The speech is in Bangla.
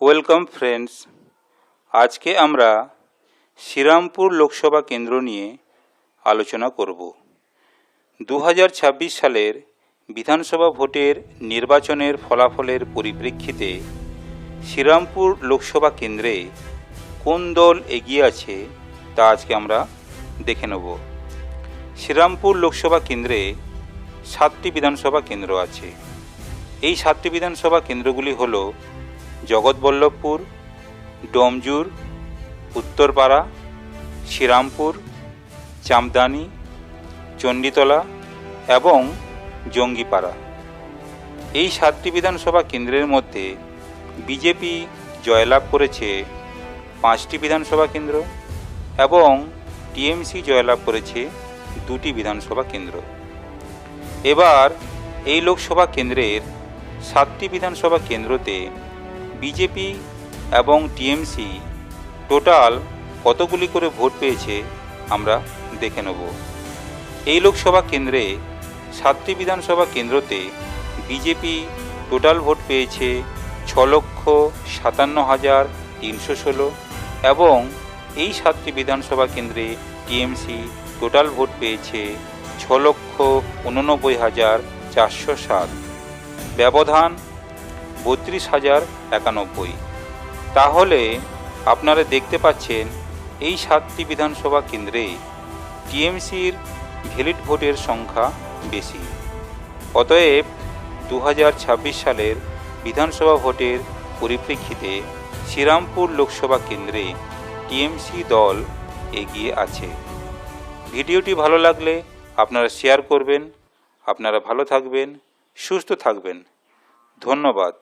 Welcome friends. আজকে আমরা শ্রীরামপুর লোকসভা কেন্দ্র নিয়ে আলোচনা করব। 2026 সালের বিধানসভা ভোটের নির্বাচনের ফলাফলের পরিপ্রেক্ষিতে শ্রীরামপুর লোকসভা কেন্দ্রে কোন দল এগিয়ে আছে তা আজকে আমরা দেখে নেব। শ্রীরামপুর লোকসভা কেন্দ্রে 7টি বিধানসভা কেন্দ্র আছে। এই 7টি বিধানসভা কেন্দ্রগুলি হল জগৎবল্লভপুর, ডোমজুর, উত্তরপাড়া, শ্রীরামপুর, চামদানি, চণ্ডীতলা এবং জঙ্গিপাড়া। এই 7টি বিধানসভা কেন্দ্রের মধ্যে বিজেপি জয়লাভ করেছে 5টি বিধানসভা কেন্দ্র এবং টিএমসি জয়লাভ করেছে 2টি বিধানসভা কেন্দ্র। এবার এই লোকসভা কেন্দ্রের 7টি বিধানসভা কেন্দ্রতে বিজেপি এবং টিএমসি টোটাল কতগুলি করে ভোট পেয়েছে আমরা দেখে নেব। এই লোকসভা কেন্দ্রে 7টি বিধানসভা কেন্দ্রতে বিজেপি টোটাল ভোট পেয়েছে 6,57,316 এবং এই 7টি বিধানসভা কেন্দ্রে টিএমসি টোটাল ভোট পেয়েছে 6,89,407। ব্যবধান 32,091। তাহলে আপনারা দেখতে পাচ্ছেন এই 7টি বিধানসভা কেন্দ্রে টিএমসির ভ্যালিড ভোটের সংখ্যা বেশি। অতএব 2026 সালের বিধানসভা ভোটের পরিপ্রেক্ষিতে শ্রীরামপুর লোকসভা কেন্দ্রে টিএমসি দল এগিয়ে আছে। ভিডিওটি ভালো লাগলে আপনারা শেয়ার করবেন। আপনারা ভালো থাকবেন, সুস্থ থাকবেন। ধন্যবাদ।